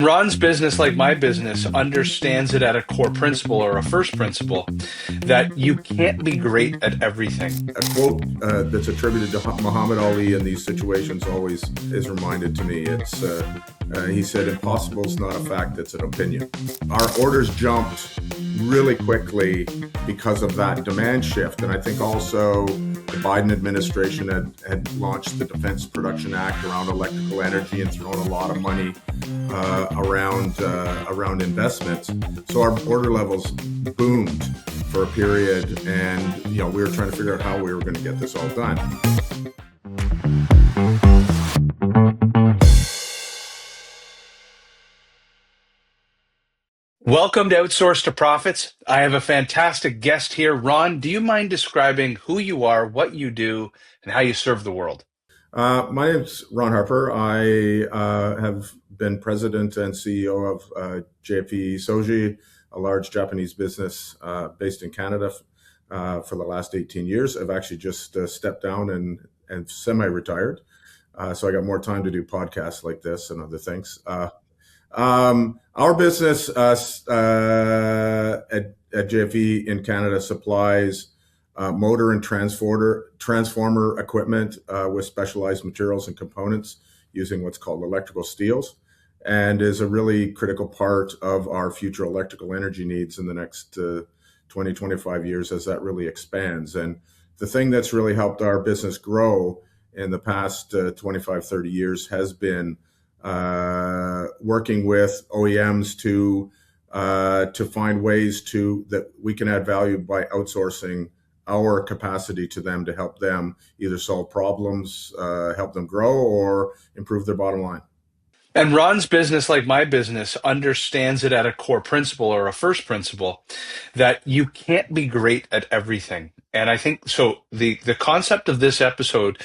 Ron's business, like my business, understands it at a core principle or a first principle that you can't be great at everything. A quote that's attributed to Muhammad Ali in these situations always is reminded to me. He said, "Impossible is not a fact; it's an opinion." Our orders jumped really quickly because of that demand shift, and I think also the Biden administration had launched the Defense Production Act around electrical energy and thrown a lot of money around investments. So our order levels boomed for a period, and we were trying to figure out how we were going to get this all done. Welcome to Outsource to Profits. I have a fantastic guest here. Ron, do you mind describing who you are, what you do, and how you serve the world? My name's Ron Harper. I have been president and CEO of JFE Soji, a large Japanese business based in Canada for the last 18 years. I've actually just stepped down and semi-retired. So I got more time to do podcasts like this and other things. Our business at JFE in Canada supplies motor and transformer equipment with specialized materials and components using what's called electrical steels, and is a really critical part of our future electrical energy needs in the next 20, 25 years as that really expands. And the thing that's really helped our business grow in the past 25, 30 years has been working with OEMs to find ways that we can add value by outsourcing our capacity to them to help them either solve problems, help them grow, or improve their bottom line. And Ron's business, like my business, understands it at a core principle or a first principle that you can't be great at everything. And I think so the concept of this episode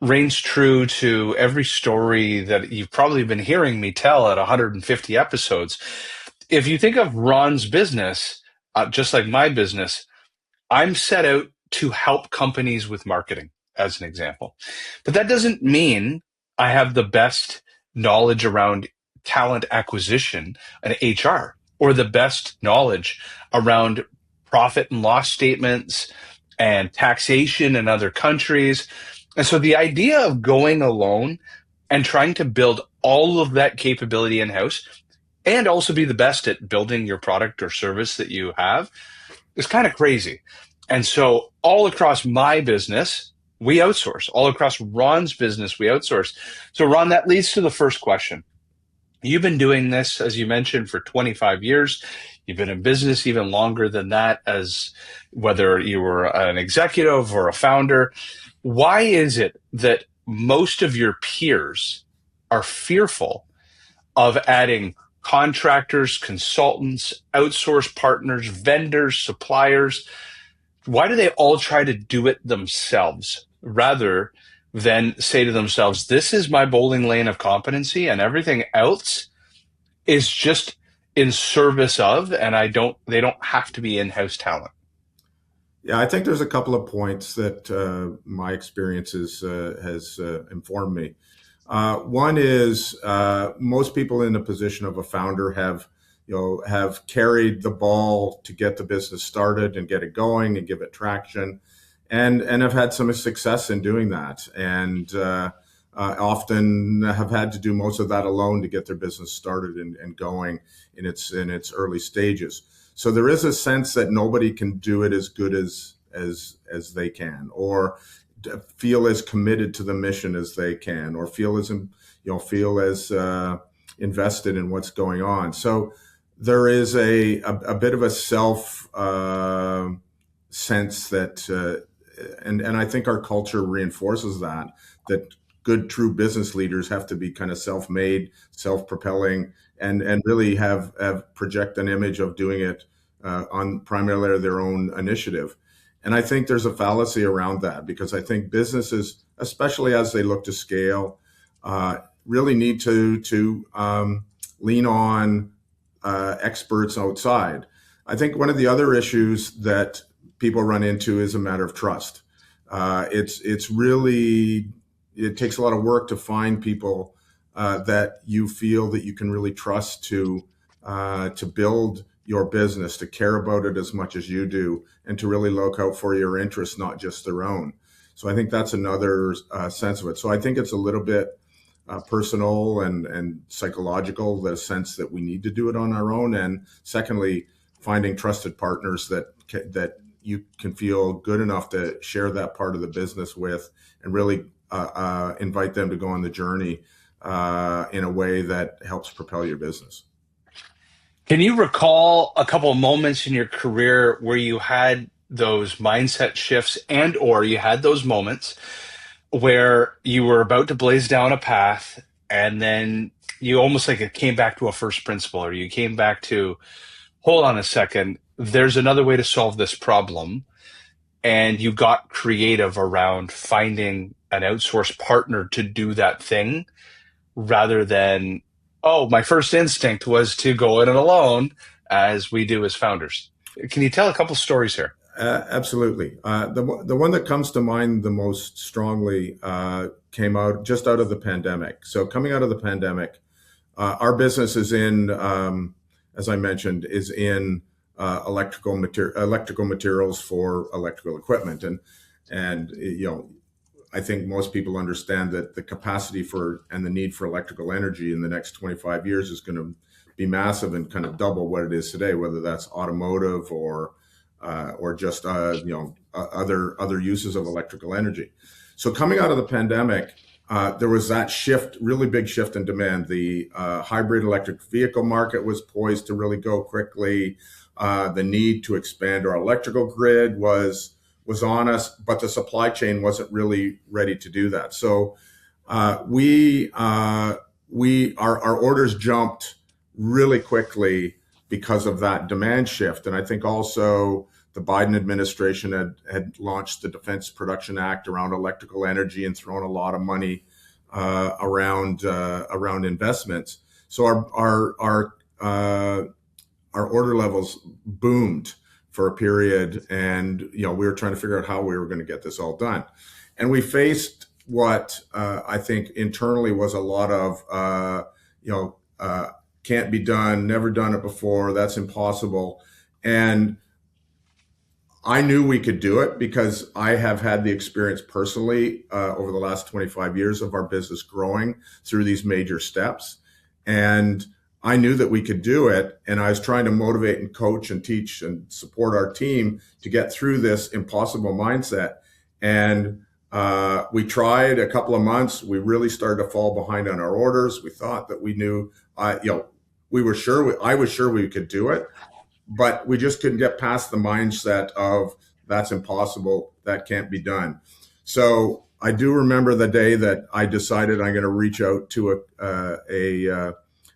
reigns true to every story that you've probably been hearing me tell at 150 episodes. If you think of Ron's business, just like my business, I'm set out to help companies with marketing, as an example. But that doesn't mean I have the best knowledge around talent acquisition and HR, or the best knowledge around profit and loss statements and taxation in other countries. And so the idea of going alone and trying to build all of that capability in-house and also be the best at building your product or service that you have is kind of crazy. And so all across my business, we outsource. All across Ron's business, we outsource. So Ron, that leads to the first question. You've been doing this, as you mentioned, for 25 years. You've been in business even longer than that, as whether you were an executive or a founder. Why is it that most of your peers are fearful of adding contractors, consultants, outsource partners, vendors, suppliers? Why do they all try to do it themselves rather than say to themselves, this is my bowling lane of competency and everything else is just in service of, and they don't have to be in-house talent? Yeah, I think there's a couple of points that my experiences has informed me. One is most people in the position of a founder have carried the ball to get the business started and get it going and give it traction, and have had some success in doing that, and often have had to do most of that alone to get their business started and going in its early stages. So there is a sense that nobody can do it as good as they can, or feel as committed to the mission as they can, or feel as invested in what's going on. So there is a bit of a self sense that, and I think our culture reinforces that good, true business leaders have to be kind of self-made, self-propelling, and really have project an image of doing it on primarily their own initiative. And I think there's a fallacy around that, because I think businesses, especially as they look to scale, really need to lean on experts outside. I think one of the other issues that people run into is a matter of trust. It takes a lot of work to find people that you feel that you can really trust to build your business, to care about it as much as you do, and to really look out for your interests, not just their own. So I think that's another sense of it. So I think it's a little bit personal and psychological, the sense that we need to do it on our own. And secondly, finding trusted partners that you can feel good enough to share that part of the business with, and really invite them to go on the journey in a way that helps propel your business. Can you recall a couple of moments in your career where you had those mindset shifts and or you had those moments where you were about to blaze down a path and then you almost like it came back to a first principle, or you came back to, hold on a second, there's another way to solve this problem, and you got creative around finding an outsourced partner to do that thing rather than, oh, my first instinct was to go it alone, as we do as founders. Can you tell a couple stories here? Absolutely. The one that comes to mind the most strongly came out just out of the pandemic. So coming out of the pandemic, our business is in, as I mentioned, is in electrical materials for electrical equipment, and I think most people understand that the capacity for and the need for electrical energy in the next 25 years is going to be massive and kind of double what it is today, whether that's automotive or just other uses of electrical energy. So coming out of the pandemic, there was that shift, really big shift in demand. The hybrid electric vehicle market was poised to really go quickly. The need to expand our electrical grid was on us, but the supply chain wasn't really ready to do that. So our orders jumped really quickly because of that demand shift. And I think also the Biden administration had launched the Defense Production Act around electrical energy and thrown a lot of money around investments. So our order levels boomed for a period, and we were trying to figure out how we were going to get this all done. And we faced what I think internally was a lot of can't be done, never done it before, that's impossible. And I knew we could do it because I have had the experience personally over the last 25 years of our business growing through these major steps. And I knew that we could do it. And I was trying to motivate and coach and teach and support our team to get through this impossible mindset. And we tried a couple of months. We really started to fall behind on our orders. We thought that we knew, I was sure we could do it, but we just couldn't get past the mindset of that's impossible, that can't be done. So I do remember the day that I decided I'm going to reach out to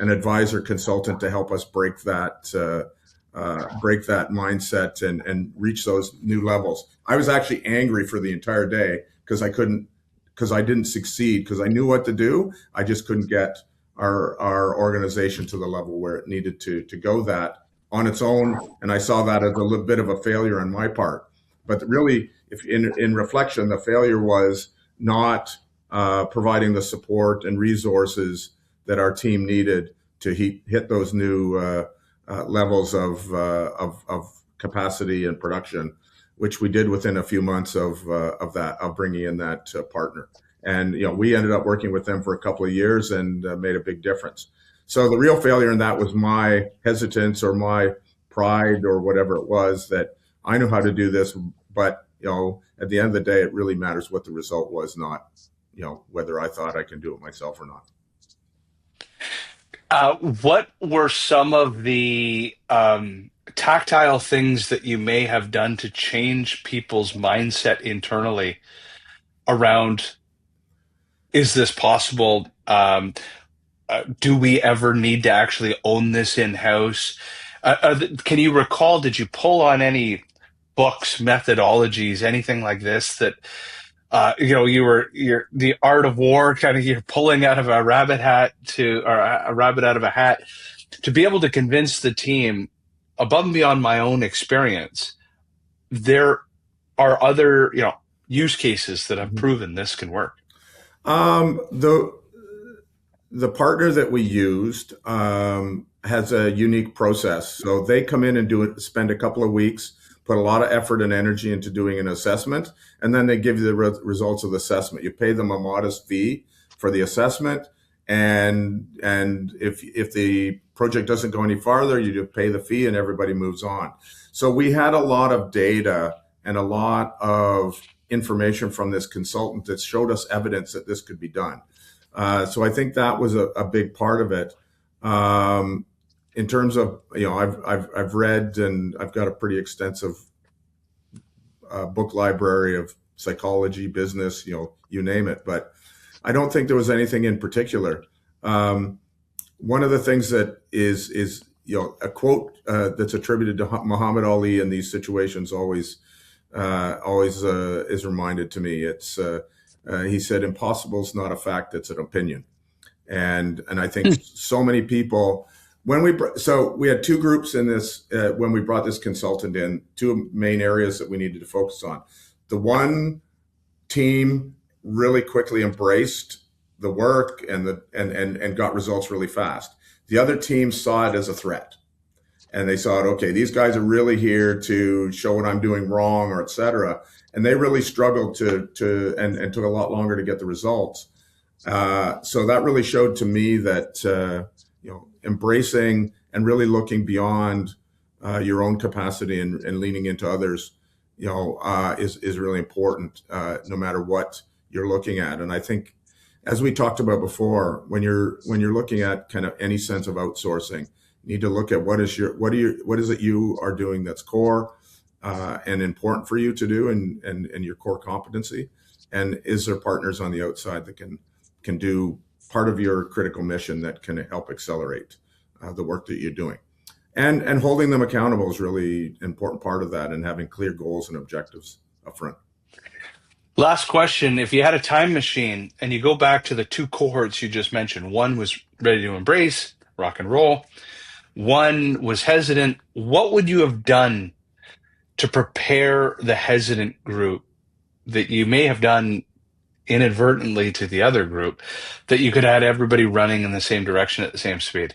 an advisor consultant to help us break that mindset and reach those new levels. I was actually angry for the entire day because I didn't succeed, because I knew what to do. I just couldn't get our organization to the level where it needed to go that on its own. And I saw that as a little bit of a failure on my part. But really, if in reflection, the failure was not providing the support and resources that our team needed to hit those new levels of capacity and production, which we did within a few months of bringing in that partner. And we ended up working with them for a couple of years and made a big difference. So the real failure in that was my hesitance or my pride or whatever it was, that I know how to do this, but at the end of the day, it really matters what the result was, not whether I thought I can do it myself or not. What were some of the tactile things that you may have done to change people's mindset internally around, is this possible? Do we ever need to actually own this in-house? Can you recall, did you pull on any books, methodologies, anything like this that you're the art of war, kind of, you're pulling out of a rabbit hat or a rabbit out of a hat to be able to convince the team, above and beyond my own experience, there are other use cases that have proven this can work? The the partner that we used has a unique process. So they come in and do it, spend a couple of weeks, put a lot of effort and energy into doing an assessment, and then they give you the results of the assessment. You pay them a modest fee for the assessment, and if the project doesn't go any farther, you just pay the fee, and everybody moves on. So we had a lot of data and a lot of information from this consultant that showed us evidence that this could be done. So I think that was a big part of it. In terms of, I've read, and I've got a pretty extensive book library of psychology, business, you name it. But I don't think there was anything in particular. One of the things that is a quote that's attributed to Muhammad Ali in these situations always is reminded to me. It's he said, "Impossible is not a fact; it's an opinion." And I think so many people, so we had two groups in this when we brought this consultant in, two main areas that we needed to focus on. The one team really quickly embraced the work and got results really fast. The other team saw it as a threat. And they saw it, okay, these guys are really here to show what I'm doing wrong, or et cetera. And they really struggled and took a lot longer to get the results. So that really showed to me that embracing and really looking beyond your own capacity and leaning into others, is really important, no matter what you're looking at. And I think, as we talked about before, when you're looking at kind of any sense of outsourcing, you need to look at what is it you are doing that's core and important for you to do, and your core competency, and is there partners on the outside that can do part of your critical mission that can help accelerate the work that you're doing, and holding them accountable is really an important part of that, and having clear goals and objectives up front. Last question. If you had a time machine and you go back to the two cohorts you just mentioned, one was ready to embrace rock and roll, one was hesitant, what would you have done to prepare the hesitant group that you may have done inadvertently to the other group, that you could have everybody running in the same direction at the same speed?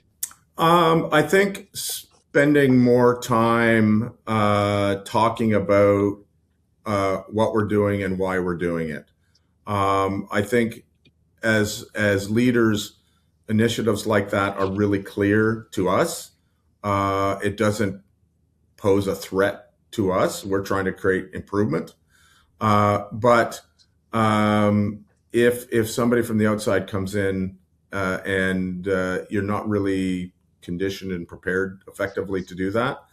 I think spending more time talking about what we're doing and why we're doing it. I think as leaders, initiatives like that are really clear to us. It doesn't pose a threat to us. We're trying to create improvement. But if somebody from the outside comes in and you're not really conditioned and prepared effectively to do that,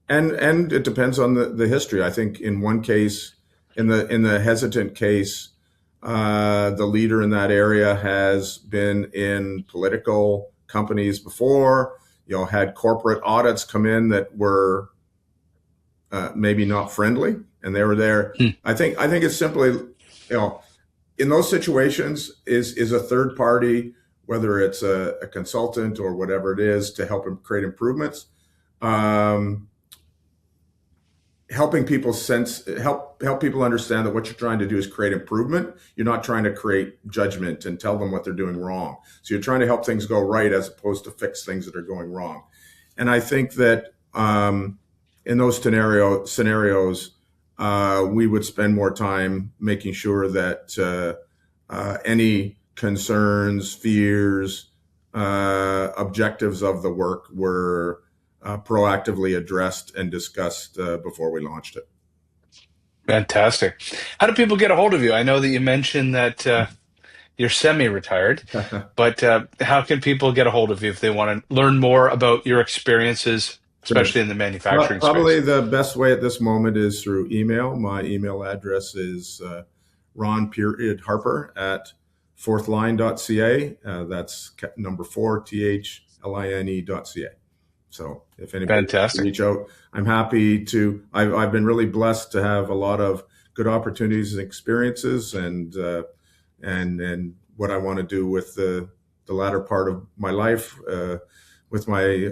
and it depends on the history. I think in one case, in the hesitant case, the leader in that area has been in political companies before, had corporate audits come in that were maybe not friendly, and they were there. I think it's simply, in those situations, is a third party, whether it's a consultant or whatever it is, to help create improvements. Helping people help people understand that what you're trying to do is create improvement. You're not trying to create judgment and tell them what they're doing wrong. So you're trying to help things go right as opposed to fix things that are going wrong. And I think that in those scenarios, we would spend more time making sure that any concerns, fears, objectives of the work were proactively addressed and discussed before we launched it. Fantastic. How do people get a hold of you? I know that you mentioned that you're semi-retired, but how can people get a hold of you if they want to learn more about your experiences, especially in the manufacturing Probably space? the best way at this moment is through email. My email address is ron.harper at fourthline.ca. That's number 4, THLINE.ca. So if anybody wants to Fantastic. reach out, I'm happy to. I've been really blessed to have a lot of good opportunities and experiences, and what I want to do with the latter part of my life with my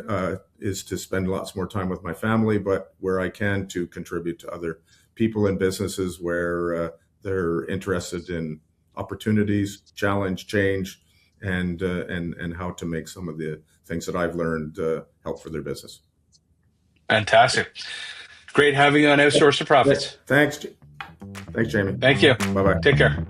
is to spend lots more time with my family, but where I can, to contribute to other people and businesses where they're interested in opportunities, challenge, change, and how to make some of the things that I've learned help for their business. Fantastic. Great having you on Outsource to Great. Profits. Thanks. Thanks, Jamie. Thank you. Bye bye. Take care.